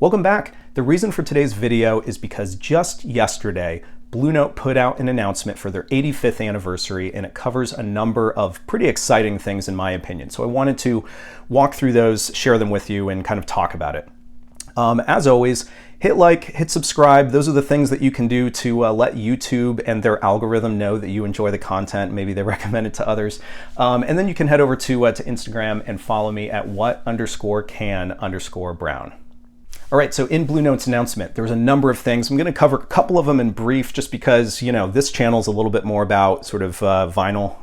Welcome back. The reason for today's video is because just yesterday, Blue Note put out an announcement for their 85th anniversary, and it covers a number of pretty exciting things in my opinion. So I wanted to walk through those, share them with you, and kind of talk about it. As always, hit like, hit subscribe. Those are the things that you can do to let YouTube and their algorithm know that you enjoy the content. Maybe they recommend it to others. And then you can head over to Instagram and follow me at what_can_brown. All right, so in Blue Note's announcement, there was a number of things. I'm going to cover a couple of them in brief just because, you know, this channel is a little bit more about sort of vinyl.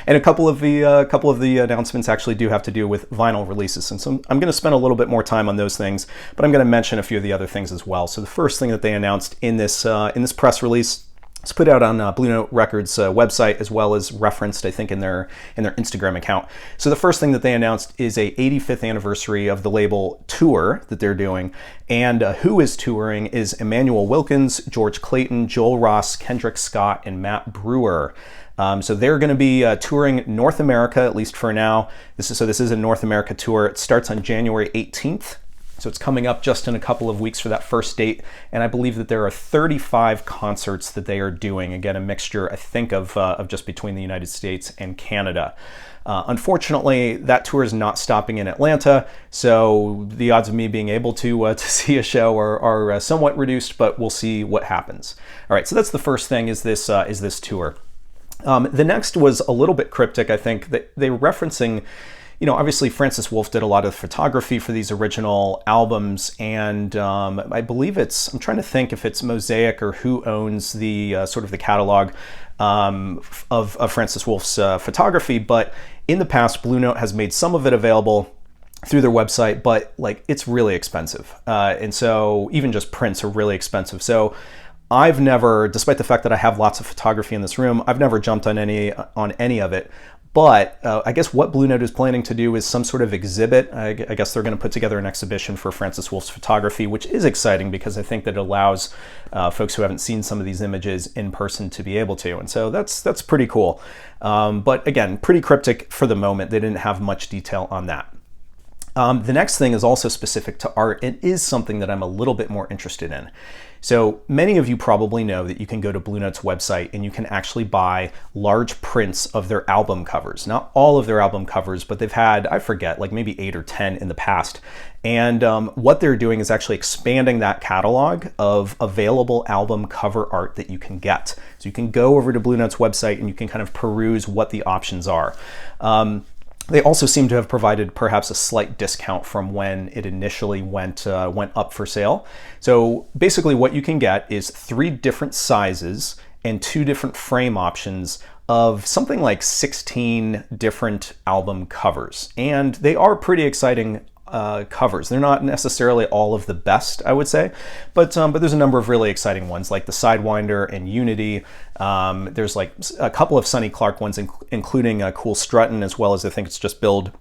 And a couple of the announcements actually do have to do with vinyl releases. And so I'm going to spend a little bit more time on those things, but I'm going to mention a few of the other things as well. So the first thing that they announced in this press release, it's put out on Blue Note Records website, as well as referenced, I think, in their Instagram account. So the first thing that they announced is a 85th anniversary of the label tour that they're doing. And who is touring is Emmanuel Wilkins, George Clayton, Joel Ross, Kendrick Scott, and Matt Brewer. So they're going to be touring North America, at least for now. This is a North America tour. It starts on January 18th. So it's coming up just in a couple of weeks for that first date. And I believe that there are 35 concerts that they are doing. Again, a mixture, I think, of just between the United States and Canada. Unfortunately, that tour is not stopping in Atlanta. So the odds of me being able to see a show are somewhat reduced, but we'll see what happens. All right, so that's the first thing, is this tour. The next was a little bit cryptic, I think. That they were referencing, you know, obviously Francis Wolff did a lot of photography for these original albums, and I believe I'm trying to think if it's Mosaic or who owns the sort of the catalog of Francis Wolff's photography, but in the past, Blue Note has made some of it available through their website, but like it's really expensive. And so even just prints are really expensive. So I've never, despite the fact that I have lots of photography in this room, I've never jumped on any of it. But I guess what Blue Note is planning to do is some sort of exhibit. I guess they're going to put together an exhibition for Francis Wolff's photography, which is exciting because I think that it allows folks who haven't seen some of these images in person to be able to. And so that's pretty cool. But again, pretty cryptic for the moment. They didn't have much detail on that. The next thing is also specific to art. It is something that I'm a little bit more interested in. So many of you probably know that you can go to Blue Note's website and you can actually buy large prints of their album covers. Not all of their album covers, but they've had, I forget, like maybe 8 or 10 in the past. And what they're doing is actually expanding that catalog of available album cover art that you can get. So you can go over to Blue Note's website and you can kind of peruse what the options are. They also seem to have provided perhaps a slight discount from when it initially went up for sale. So basically what you can get is 3 different sizes and 2 different frame options of something like 16 different album covers. And they are pretty exciting covers. They're not necessarily all of the best, I would say, but there's a number of really exciting ones like the Sidewinder and Unity. There's like a couple of Sonny Clark ones, including Cool Struttin', as well as I think it's just Build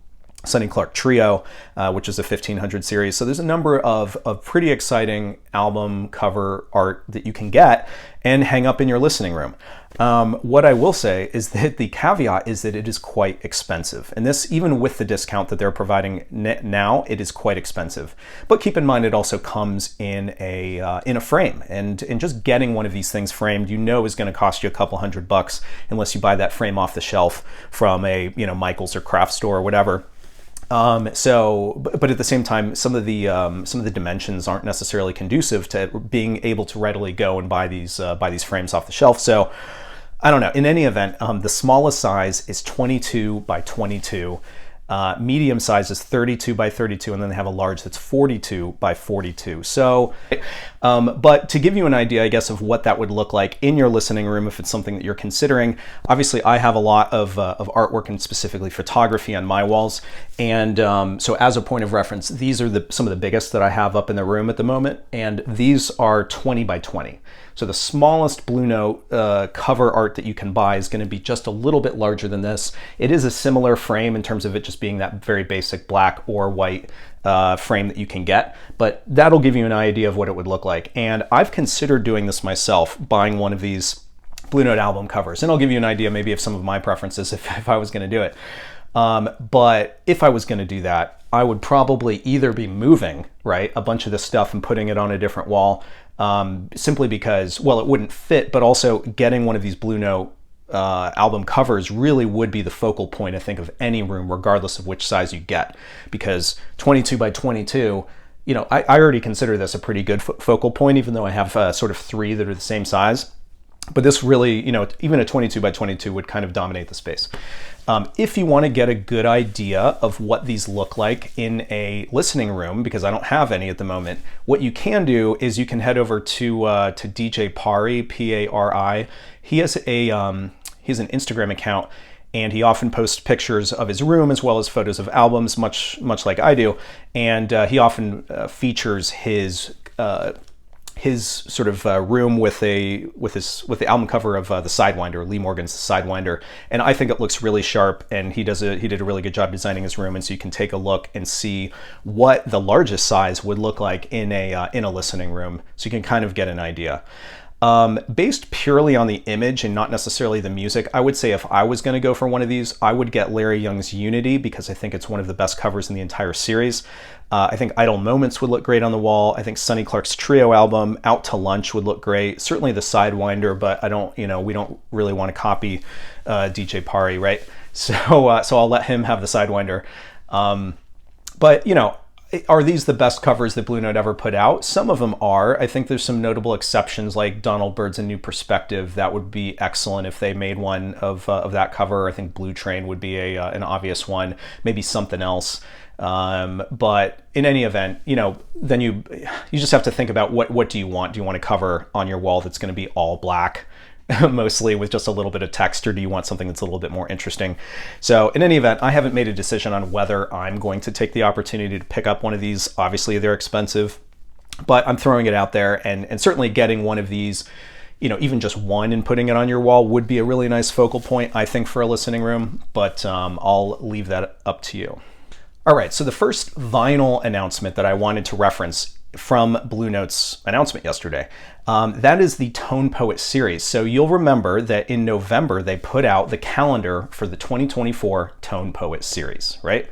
Sonny Clark Trio, which is a 1500 series. So there's a number of pretty exciting album cover art that you can get and hang up in your listening room. What I will say is that the caveat is that it is quite expensive. And this, even with the discount that they're providing now, it is quite expensive. But keep in mind, it also comes in a frame. And just getting one of these things framed, you know, is going to cost you a couple $100 unless you buy that frame off the shelf from a, you know, Michael's or craft store or whatever. But at the same time, some of the dimensions aren't necessarily conducive to being able to readily go and buy these frames off the shelf. So I don't know. In any event, the smallest size is 22 by 22. Medium size is 32 by 32, and then they have a large that's 42 by 42. So, but to give you an idea, I guess, of what that would look like in your listening room, if it's something that you're considering, obviously I have a lot of artwork and specifically photography on my walls. And so as a point of reference, these are some of the biggest that I have up in the room at the moment. And these are 20 by 20. So the smallest Blue Note cover art that you can buy is going to be just a little bit larger than this. It is a similar frame in terms of it just being that very basic black or white frame that you can get, but that'll give you an idea of what it would look like. And I've considered doing this myself, buying one of these Blue Note album covers, and I'll give you an idea maybe of some of my preferences if I was going to do it. But if I was going to do that, I would probably either be moving, right, a bunch of this stuff and putting it on a different wall, simply because, well, it wouldn't fit, but also getting one of these Blue Note album covers really would be the focal point, I think, of any room, regardless of which size you get, because 22 by 22, you know, I already consider this a pretty good focal point, even though I have sort of 3 that are the same size. But this really, you know, even a 22 by 22 would kind of dominate the space. If you want to get a good idea of what these look like in a listening room, because I don't have any at the moment, what you can do is you can head over to DJ Pari, P-A-R-I. He has he has an Instagram account, and he often posts pictures of his room as well as photos of albums, much like I do. And he often features his sort of room with the album cover of the Sidewinder, Lee Morgan's Sidewinder, and I think it looks really sharp. And he did a really good job designing his room, and so you can take a look and see what the largest size would look like in a listening room, so you can kind of get an idea. Based purely on the image and not necessarily the music, I would say if I was going to go for one of these, I would get Larry Young's Unity, because I think it's one of the best covers in the entire series. I think Idle Moments would look great on the wall. I think Sonny Clark's Trio album, Out to Lunch, would look great. Certainly the Sidewinder, but we don't really want to copy DJ Pari, right? So I'll let him have the Sidewinder. But, you know, are these the best covers that Blue Note ever put out? Some of them are. I think there's some notable exceptions, like Donald Byrd's A New Perspective. That would be excellent if they made one of that cover. I think Blue Train would be an obvious one. Maybe something else. But in any event, you know, then you just have to think about what do you want? Do you want a cover on your wall that's going to be all black, mostly with just a little bit of text, or do you want something that's a little bit more interesting? So in any event, I haven't made a decision on whether I'm going to take the opportunity to pick up one of these. Obviously they're expensive, but I'm throwing it out there, and certainly getting one of these, you know, even just one and putting it on your wall would be a really nice focal point, I think, for a listening room, but I'll leave that up to you. All right, so the first vinyl announcement that I wanted to reference from Blue Note's announcement yesterday, that is the Tone Poet series. So you'll remember that in November, they put out the calendar for the 2024 Tone Poet series, right?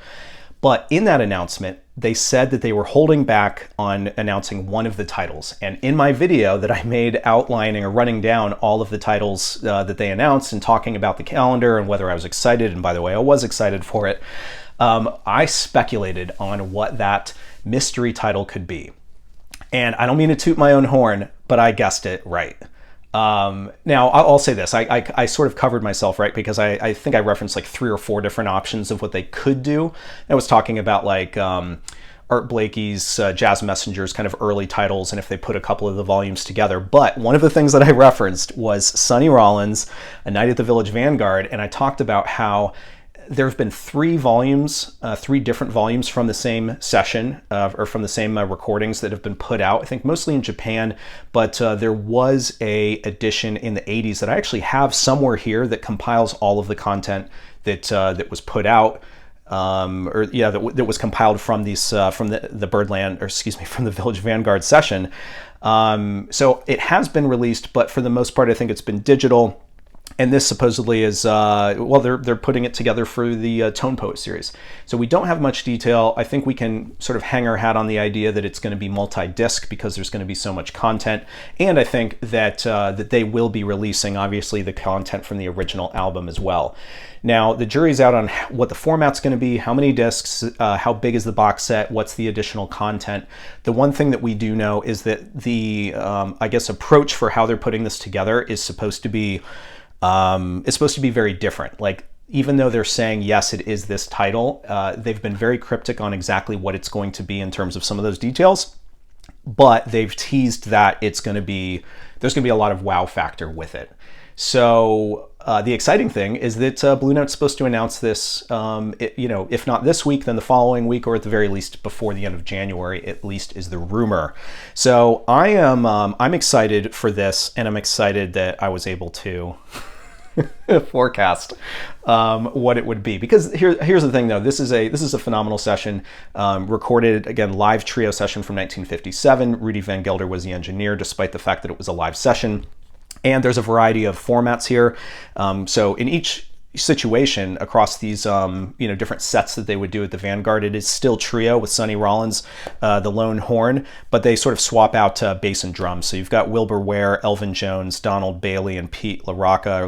But in that announcement, they said that they were holding back on announcing one of the titles. And in my video that I made outlining or running down all of the titles that they announced and talking about the calendar and whether I was excited, and by the way, I was excited for it, I speculated on what that mystery title could be. And I don't mean to toot my own horn, but I guessed it right. Now, I'll say this. I sort of covered myself, right? Because I think I referenced like 3 or 4 different options of what they could do. I was talking about like Art Blakey's Jazz Messengers kind of early titles, and if they put a couple of the volumes together. But one of the things that I referenced was Sonny Rollins, A Night at the Village Vanguard, and I talked about how there have been 3 volumes, 3 different volumes from the same session, or from the same recordings that have been put out, I think mostly in Japan, but there was a edition in the 80s that I actually have somewhere here that compiles all of the content that was put out, that was compiled from these from the Birdland, or excuse me, from the Village Vanguard session. So it has been released, but for the most part, I think it's been digital. And this supposedly is, they're putting it together for the Tone Poet series. So we don't have much detail. I think we can sort of hang our hat on the idea that it's going to be multi-disc because there's going to be so much content. And I think that they will be releasing, obviously, the content from the original album as well. Now, the jury's out on what the format's going to be, how many discs, how big is the box set, what's the additional content. The one thing that we do know is that the, approach for how they're putting this together is supposed to be very different. Like, even though they're saying, yes, it is this title, they've been very cryptic on exactly what it's going to be in terms of some of those details, but they've teased that there's going to be a lot of wow factor with it. So the exciting thing is that Blue Note's supposed to announce this, if not this week, then the following week, or at the very least before the end of January, at least is the rumor. So I'm excited for this, and I'm excited that I was able to forecast what it would be, because here's the thing though, this is a phenomenal session, recorded again, live trio session from 1957. Rudy Van Gelder was the engineer, despite the fact that it was a live session. And there's a variety of formats here. So in each situation across these different sets that they would do at the Vanguard. It is still trio with Sonny Rollins, the lone horn, but they sort of swap out bass and drums. So you've got Wilbur Ware, Elvin Jones, Donald Bailey, and Pete LaRocca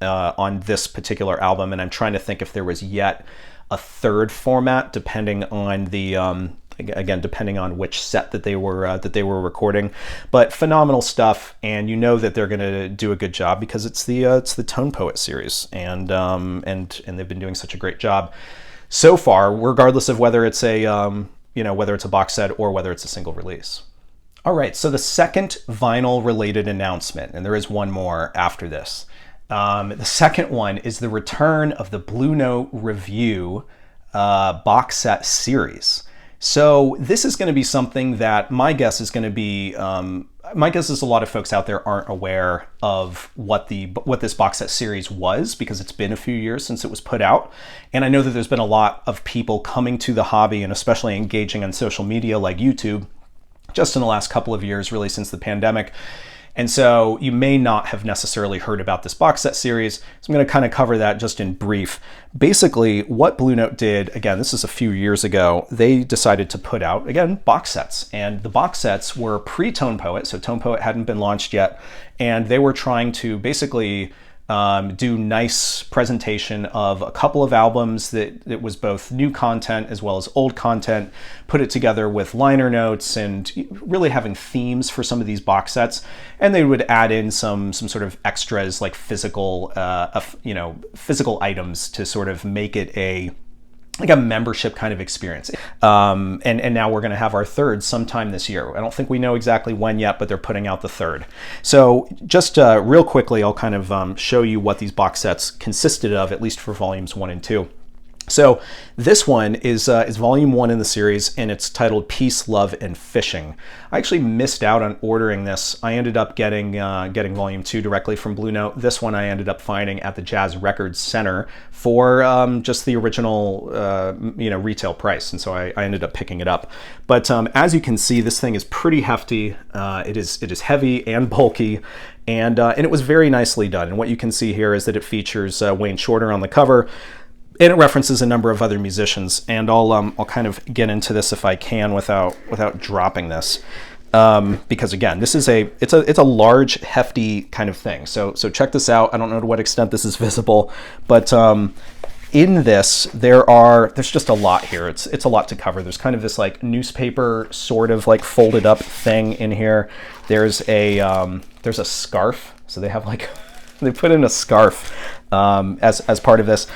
on this particular album. And I'm trying to think if there was yet a third format, depending on the again, depending on which set that they were recording. But phenomenal stuff, and you know that they're going to do a good job because it's the Tone Poet series, and they've been doing such a great job so far, regardless of whether it's a whether it's a box set or whether it's a single release. All right, so the second vinyl related announcement, and there is one more after this. The second one is the return of the Blue Note Review box set series. So this is going to be something that my guess is a lot of folks out there aren't aware of what this box set series was, because it's been a few years since it was put out. And I know that there's been a lot of people coming to the hobby and especially engaging on social media like YouTube just in the last couple of years, really since the pandemic. And so you may not have necessarily heard about this box set series. So I'm going to kind of cover that just in brief. Basically, what Blue Note did, again, this is a few years ago, they decided to put out, again, box sets. And the box sets were pre-Tone Poet, so Tone Poet hadn't been launched yet. And they were trying to basically do nice presentation of a couple of albums that it was both new content as well as old content, put it together with liner notes and really having themes for some of these box sets. And they would add in some sort of extras like physical items to sort of make it a membership kind of experience. And now we're going to have our third sometime this year. I don't think we know exactly when yet, but they're putting out the third. So just real quickly, I'll kind of show you what these box sets consisted of, at least for volumes 1 and 2. So this one is volume 1 in the series, and it's titled Peace, Love, and Fishing. I actually missed out on ordering this. I ended up getting volume 2 directly from Blue Note. This one I ended up finding at the Jazz Records Center for just the original retail price, and so I ended up picking it up. But as you can see, this thing is pretty hefty. It is heavy and bulky. And it was very nicely done. And what you can see here is that it features Wayne Shorter on the cover. And it references a number of other musicians, and I'll kind of get into this if I can without dropping this, because again, this is it's a large, hefty kind of thing. So check this out. I don't know to what extent this is visible, but in this there's just a lot here. It's a lot to cover. There's kind of this like newspaper sort of like folded up thing in here. There's a scarf. So they have like they put in a scarf. As part of this,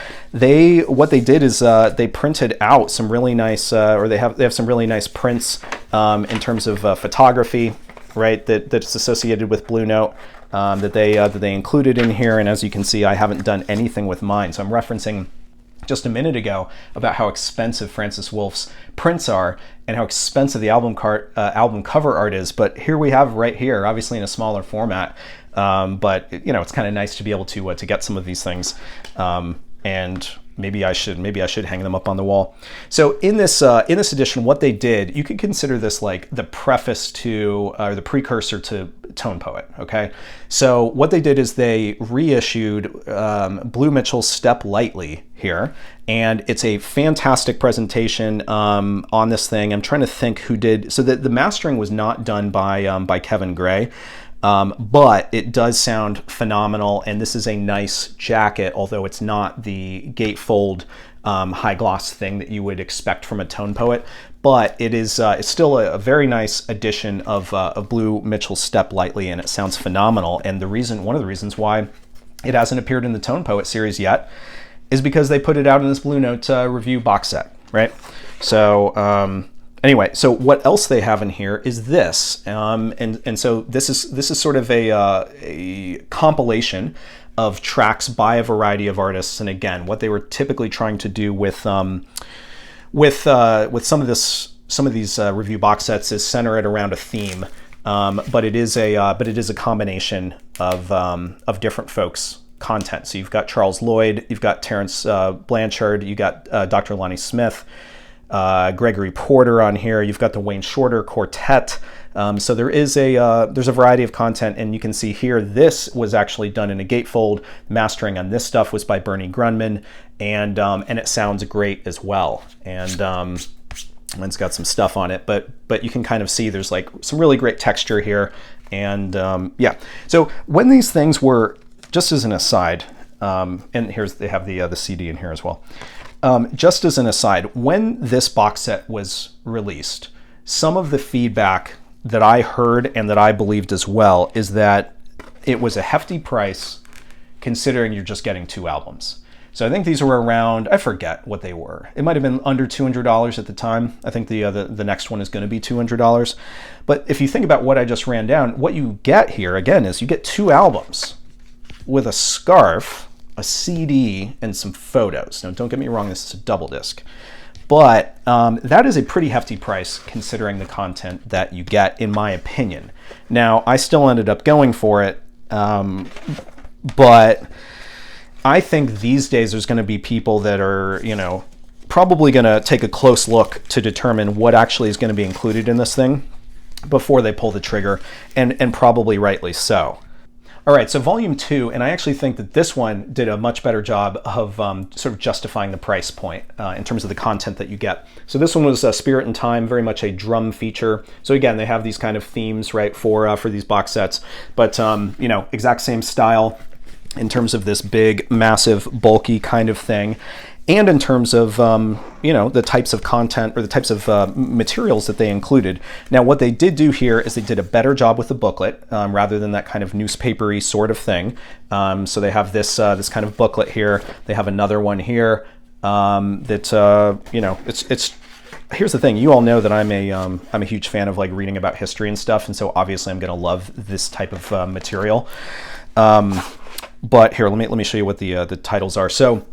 what they did is they printed out some really nice, or they have some really nice prints in terms of photography, right? That's associated with Blue Note that they included in here. And as you can see, I haven't done anything with mine, so I'm referencing just a minute ago about how expensive Francis Wolff's prints are and how expensive the album cover art is. But here we have right here, obviously in a smaller format. But it's kind of nice to be able to get some of these things, and maybe I should hang them up on the wall. So in this edition, what they did, you could consider this like the preface to or the precursor to Tone Poet. Okay, so what they did is they reissued Blue Mitchell's Step Lightly here, and it's a fantastic presentation on this thing. I'm trying to think who did. So the mastering was not done by Kevin Gray. But it does sound phenomenal, and this is a nice jacket, although it's not the gatefold high gloss thing that you would expect from a Tone Poet. But it is it's still a very nice edition of Blue Mitchell's Step Lightly, and it sounds phenomenal. And one of the reasons why it hasn't appeared in the Tone Poet series yet is because they put it out in this Blue Note review box set, right? So anyway, so what else they have in here is this, and so this is sort of a compilation of tracks by a variety of artists. And again, what they were typically trying to do with some of these review box sets is center it around a theme, but it is a combination of different folks' content. So you've got Charles Lloyd, you've got Terrence Blanchard, you got Dr. Lonnie Smith. Gregory Porter on here. You've got the Wayne Shorter Quartet. So there's a variety of content, and you can see here this was actually done in a gatefold. Mastering on this stuff was by Bernie Grunman, and it sounds great as well. And it's got some stuff on it, but you can kind of see there's like some really great texture here. And yeah, so when these things were, just as an aside, and they have the CD in here as well. Just as an aside, when this box set was released, some of the feedback that I heard and that I believed as well is that it was a hefty price considering you're just getting 2 albums. So I think these were around, I forget what they were. It might have been under $200 at the time. I think the next one is going to be $200. But if you think about what I just ran down, what you get here again is you get 2 albums with a scarf, a CD, and some photos. Now don't get me wrong, this is a double disc. But that is a pretty hefty price considering the content that you get, in my opinion. Now, I still ended up going for it, but I think these days there's going to be people that are, probably going to take a close look to determine what actually is going to be included in this thing before they pull the trigger, and probably rightly so. All right, so volume 2, and I actually think that this one did a much better job of sort of justifying the price point in terms of the content that you get. So this one was Spirit and Time, very much a drum feature. So again, they have these kind of themes, right, for these box sets, but exact same style in terms of this big, massive, bulky kind of thing. And in terms of, the types of content or the types of materials that they included. Now, what they did do here is they did a better job with the booklet rather than that kind of newspapery sort of thing. So they have this kind of booklet here. They have another one here that, it's here's the thing. You all know that I'm a huge fan of like reading about history and stuff. And so obviously I'm going to love this type of material. But here, let me show you what the titles are. So,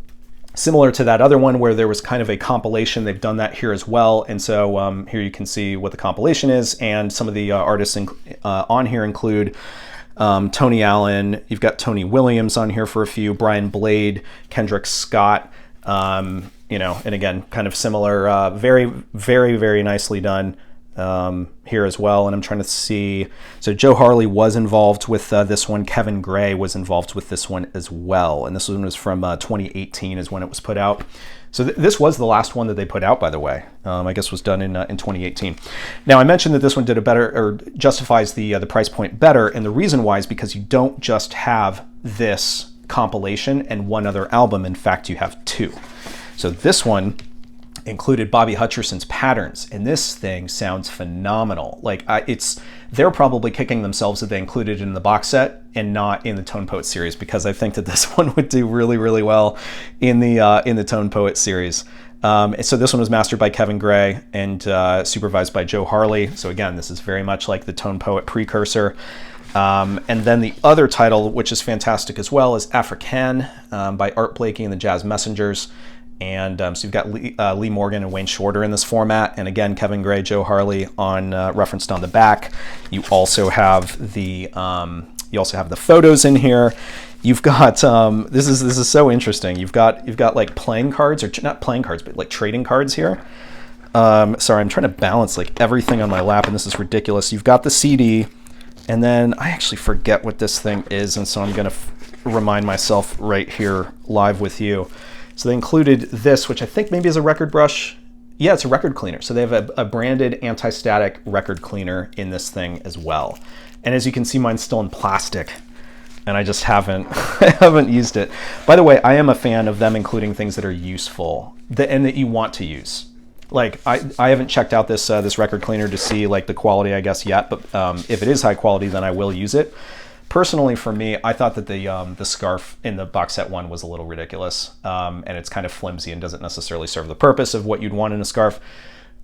similar to that other one where there was kind of a compilation, they've done that here as well. And so here you can see what the compilation is, and some of the artists on here include Tony Allen, you've got Tony Williams on here for a few, Brian Blade, Kendrick Scott, and again, kind of similar, very, very, very nicely done here as well. And I'm trying to see, so Joe Harley was involved with this one. Kevin Gray was involved with this one as well. And this one was from 2018 is when it was put out. So this was the last one that they put out, by the way. I guess was done in 2018. Now I mentioned that this one did a better, or justifies the price point better. And the reason why is because you don't just have this compilation and one other album. In fact, you have 2. So this one included Bobby Hutcherson's Patterns, and this thing sounds phenomenal. Like they're probably kicking themselves that they included it in the box set and not in the Tone Poet series, because I think that this one would do really, really well in the Tone Poet series. So this one was mastered by Kevin Gray and supervised by Joe Harley. So again, this is very much like the Tone Poet precursor. And then the other title, which is fantastic as well, is Africaine by Art Blakey and the Jazz Messengers. And so you've got Lee Morgan and Wayne Shorter in this format, and again Kevin Gray, Joe Harley on referenced on the back. You also have the photos in here. You've got this is so interesting. You've got like playing cards, or not playing cards, but like trading cards here. Sorry, I'm trying to balance like everything on my lap, and this is ridiculous. You've got the CD, and then I actually forget what this thing is, and so I'm gonna remind myself right here live with you. So they included this, which I think maybe is a record brush. Yeah, it's a record cleaner. So they have a branded anti-static record cleaner in this thing as well. And as you can see, mine's still in plastic, and I just haven't I haven't used it. By the way, I am a fan of them including things that are useful and that you want to use. Like I haven't checked out this record cleaner to see like the quality, I guess, yet. But if it is high quality, then I will use it. Personally, for me, I thought that the scarf in the box set one was a little ridiculous, and it's kind of flimsy and doesn't necessarily serve the purpose of what you'd want in a scarf,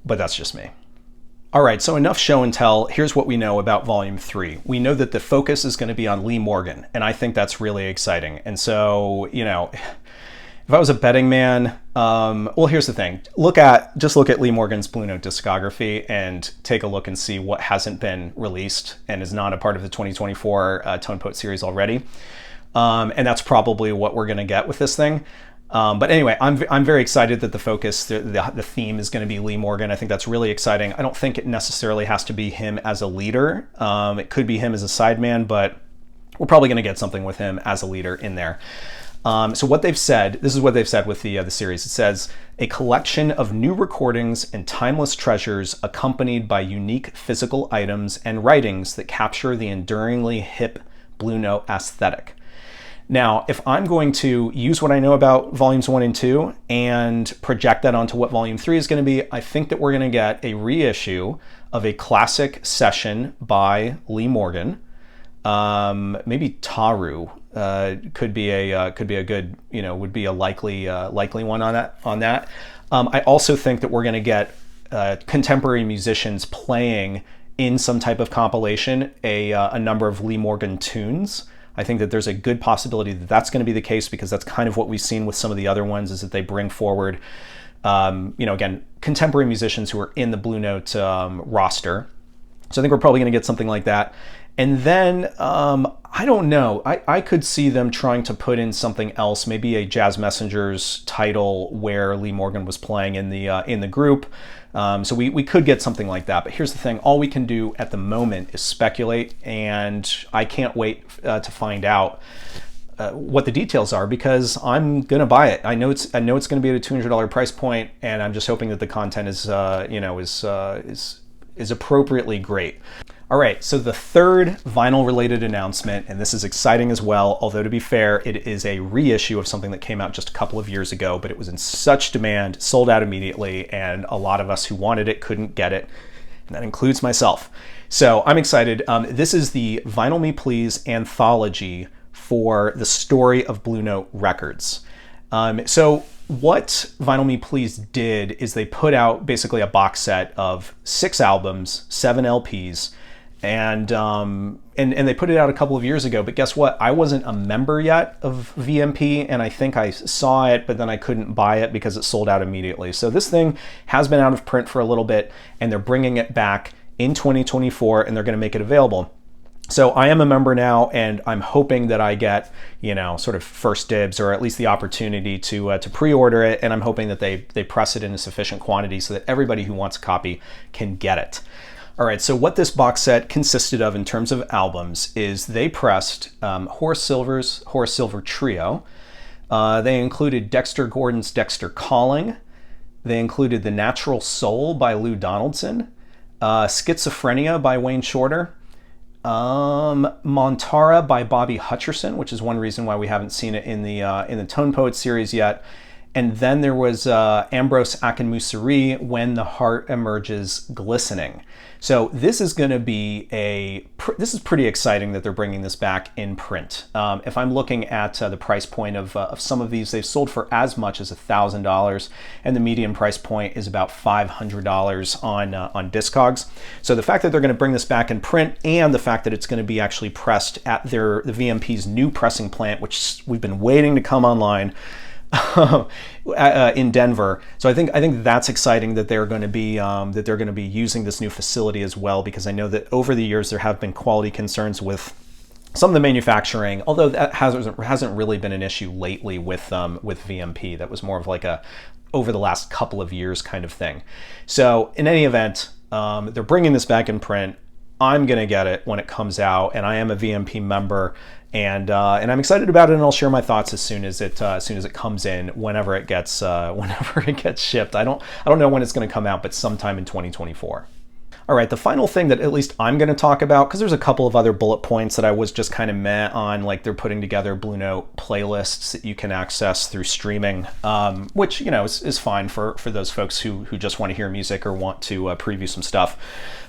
but that's just me. All right, so enough show and tell. Here's what we know about Volume 3. We know that the focus is going to be on Lee Morgan, and I think that's really exciting. And so, if I was a betting man, well, here's the thing. Just look at Lee Morgan's Blue Note discography and take a look and see what hasn't been released and is not a part of the 2024 Tone Poet series already. And that's probably what we're going to get with this thing. But anyway, I'm very excited that the focus, the theme is going to be Lee Morgan. I think that's really exciting. I don't think it necessarily has to be him as a leader. It could be him as a sideman, but we're probably going to get something with him as a leader in there. So what they've said, this is what they've said with the series. It says, a collection of new recordings and timeless treasures accompanied by unique physical items and writings that capture the enduringly hip Blue Note aesthetic. Now, if I'm going to use what I know about volumes 1 and 2 and project that onto what volume 3 is going to be, I think that we're going to get a reissue of a classic session by Lee Morgan. Maybe Taru could be a good, would be a likely one on that. I also think that we're going to get contemporary musicians playing in some type of compilation a number of Lee Morgan tunes. I think that there's a good possibility that that's going to be the case, because that's kind of what we've seen with some of the other ones, is that they bring forward, again, contemporary musicians who are in the Blue Note roster. So I think we're probably going to get something like that. And then, I don't know, I could see them trying to put in something else, maybe a Jazz Messengers title where Lee Morgan was playing in the group. So we could get something like that. But here's the thing, all we can do at the moment is speculate, and I can't wait to find out what the details are, because I'm gonna buy it. I know it's going to be at a $200 price point, and I'm just hoping that the content is appropriately great. All right, so the third vinyl-related announcement, and this is exciting as well, although to be fair, it is a reissue of something that came out just a couple of years ago, but it was in such demand, sold out immediately, and a lot of us who wanted it couldn't get it, and that includes myself. So I'm excited. This is the Vinyl Me Please anthology for the story of Blue Note Records. So what Vinyl Me Please did is they put out basically a box set of 6 albums, 7 LPs, and they put it out a couple of years ago. But guess what? I wasn't a member yet of VMP, and I think I saw it, but then I couldn't buy it because it sold out immediately. So this thing has been out of print for a little bit, and they're bringing it back in 2024, and they're going to make it available. So I am a member now, and I'm hoping that I get, sort of first dibs, or at least the opportunity to pre-order it. And I'm hoping that they press it in a sufficient quantity so that everybody who wants a copy can get it. All right, so what this box set consisted of in terms of albums is they pressed Horace Silver's Horace Silver Trio. They included Dexter Gordon's Dexter Calling. They included The Natural Soul by Lou Donaldson, Schizophrenia by Wayne Shorter, Montara by Bobby Hutcherson, which is one reason why we haven't seen it in the Tone Poets series yet. And then there was Ambrose Akinmusire, When the Heart Emerges Glistening. So this is going to be this is pretty exciting that they're bringing this back in print. If I'm looking at the price point of some of these, they've sold for as much as $1,000, and the median price point is about $500 on Discogs. So the fact that they're going to bring this back in print, and the fact that it's going to be actually pressed at the VMP's new pressing plant, which we've been waiting to come online, in Denver. So I think that's exciting that they're going to be using this new facility as well, because I know that over the years there have been quality concerns with some of the manufacturing, although that hasn't really been an issue lately with VMP. That was more of like a over the last couple of years kind of thing. So in any event, they're bringing this back in print. I'm gonna get it when it comes out, and I am a VMP member, and I'm excited about it, and I'll share my thoughts as soon as it comes in, whenever it gets shipped. I don't know when it's going to come out, but sometime in 2024. All right, the final thing that at least I'm going to talk about, because there's a couple of other bullet points that I was just kind of meh on, like they're putting together Blue Note playlists that you can access through streaming, which is fine for those folks who just want to hear music or want to preview some stuff.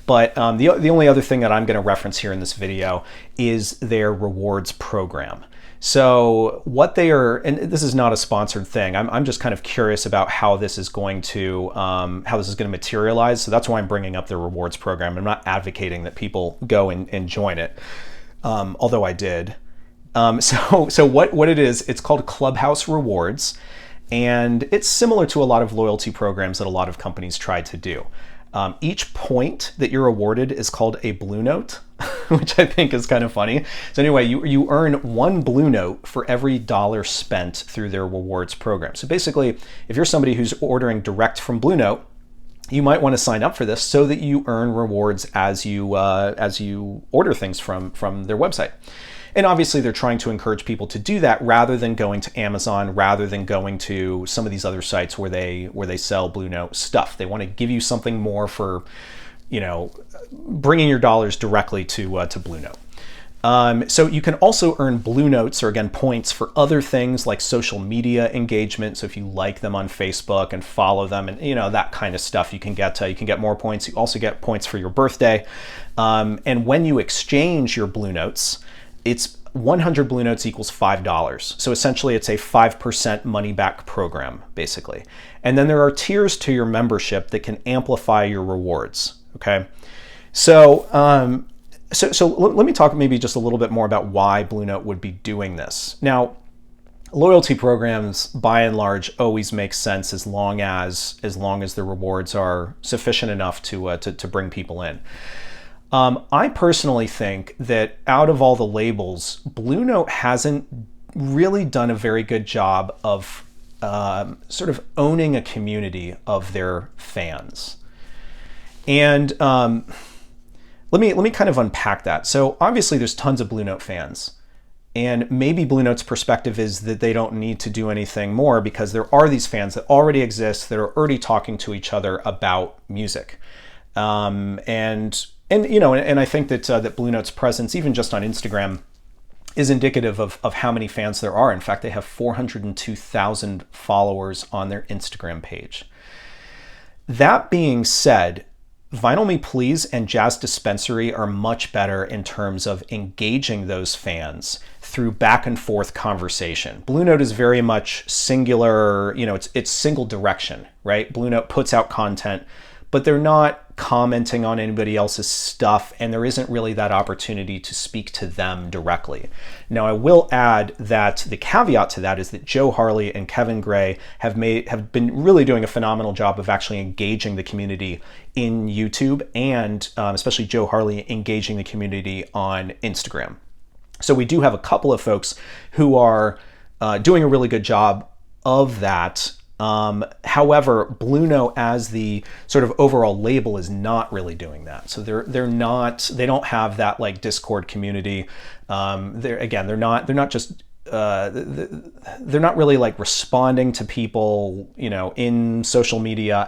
But the only other thing that I'm going to reference here in this video is their rewards program. So what they are, and this is not a sponsored thing, I'm just kind of curious about how this is going to materialize. So that's why I'm bringing up the rewards program. I'm not advocating that people go and join it, although I did. So what it is, it's called Clubhouse Rewards, and it's similar to a lot of loyalty programs that a lot of companies try to do. Each point that you're awarded is called a Blue Note. which I think is kind of funny. So anyway, you earn 1 Blue Note for every dollar spent through their rewards program. So basically, if you're somebody who's ordering direct from Blue Note, you might want to sign up for this so that you earn rewards as you order things from their website. And obviously they're trying to encourage people to do that rather than going to Amazon, rather than going to some of these other sites where they sell Blue Note stuff. They want to give you something more for, bringing your dollars directly to Blue Note. So you can also earn Blue Notes, or again, points for other things like social media engagement. So if you like them on Facebook and follow them and, that kind of stuff, you can get more points. You also get points for your birthday. And when you exchange your Blue Notes, it's 100 Blue Notes equals $5. So essentially it's a 5% money back program, basically. And then there are tiers to your membership that can amplify your rewards. Okay. So let me talk maybe just a little bit more about why Blue Note would be doing this. Now, loyalty programs, by and large, always make sense as long as the rewards are sufficient enough to bring people in. I personally think that out of all the labels, Blue Note hasn't really done a very good job of sort of owning a community of their fans. And let me kind of unpack that. So obviously there's tons of Blue Note fans, and maybe Blue Note's perspective is that they don't need to do anything more because there are these fans that already exist that are already talking to each other about music. And I think that Blue Note's presence, even just on Instagram, is indicative of how many fans there are. In fact, they have 402,000 followers on their Instagram page. That being said, Vinyl Me Please and Jazz Dispensary are much better in terms of engaging those fans through back and forth conversation. Blue Note is very much singular, it's single direction, right? Blue Note puts out content, but they're not commenting on anybody else's stuff, and there isn't really that opportunity to speak to them directly. Now, I will add that the caveat to that is that Joe Harley and Kevin Gray have been really doing a phenomenal job of actually engaging the community in YouTube, and especially Joe Harley engaging the community on Instagram. So we do have a couple of folks who are doing a really good job of that. However, Blue Note as the sort of overall label is not really doing that. So they don't have that like Discord community. They're not really like responding to people, in social media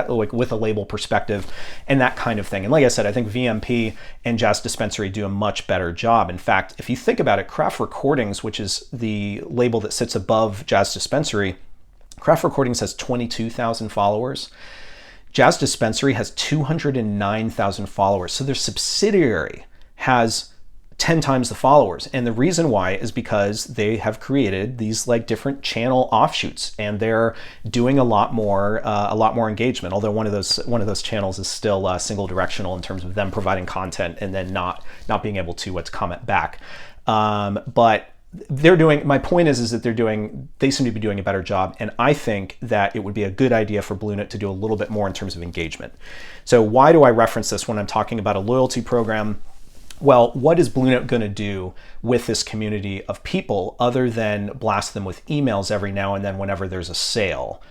with a label perspective and that kind of thing. And like I said, I think VMP and Jazz Dispensary do a much better job. In fact, if you think about it, Craft Recordings, which is the label that sits above Jazz Dispensary, Craft Recordings has 22,000 followers. Jazz Dispensary has 209,000 followers. So their subsidiary has 10 times the followers. And the reason why is because they have created these like different channel offshoots, and they're doing a lot more engagement. Although one of those channels is still single directional in terms of them providing content and then not being able to comment back. But my point is that they seem to be doing a better job, and I think that it would be a good idea for Blue Note to do a little bit more in terms of engagement. So why do I reference this when I'm talking about a loyalty program? Well, what is Blue Note going to do with this community of people other than blast them with emails every now and then whenever there's a sale?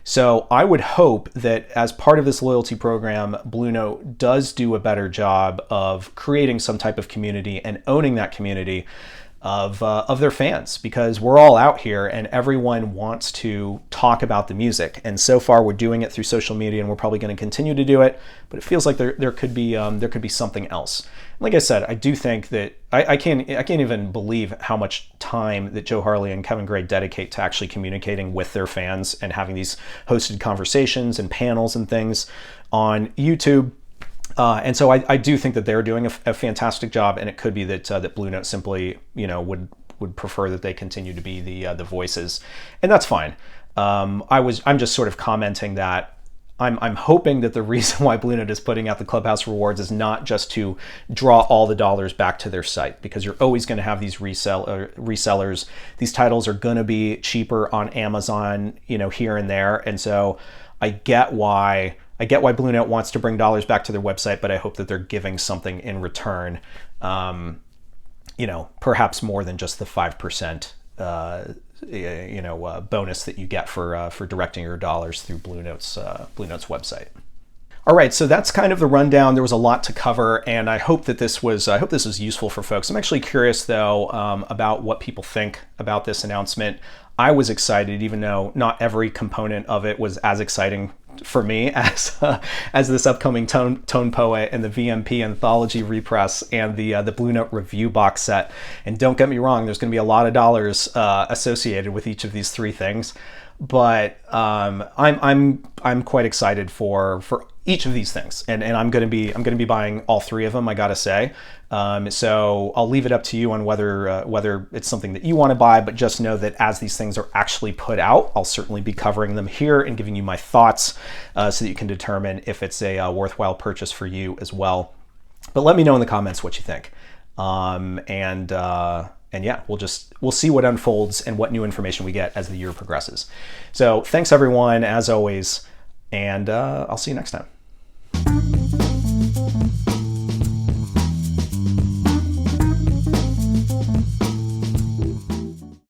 So I would hope that as part of this loyalty program, Blue Note does do a better job of creating some type of community and owning that community of their fans, because we're all out here and everyone wants to talk about the music. And so far we're doing it through social media, and we're probably going to continue to do it, but it feels like there could be something else. Like I said, I do think that I can't even believe how much time that Joe Harley and Kevin Gray dedicate to actually communicating with their fans and having these hosted conversations and panels and things on YouTube. And so I do think that they're doing a fantastic job, and it could be that Blue Note simply, would prefer that they continue to be the voices, and that's fine. I'm just sort of commenting that I'm hoping that the reason why Blue Note is putting out the Clubhouse rewards is not just to draw all the dollars back to their site, because you're always going to have these resellers. These titles are going to be cheaper on Amazon, here and there, and so I get why I get why Blue Note wants to bring dollars back to their website, but I hope that they're giving something in return, perhaps more than just the 5% bonus that you get for directing your dollars through Blue Note's website. All right, so that's kind of the rundown. There was a lot to cover, and I hope this was useful for folks. I'm actually curious though about what people think about this announcement. I was excited, even though not every component of it was as exciting for me as this upcoming Tone Poet and the VMP Anthology repress and the Blue Note review box set. And don't get me wrong, there's going to be a lot of dollars associated with each of these three things, but I'm quite excited for each of these things, and I'm going to be buying all three of them, I gotta say. So I'll leave it up to you on whether it's something that you want to buy, but just know that as these things are actually put out, I'll certainly be covering them here and giving you my thoughts so that you can determine if it's a worthwhile purchase for you as well. But let me know in the comments what you think. And yeah, we'll see what unfolds and what new information we get as the year progresses. So thanks everyone, as always, and I'll see you next time.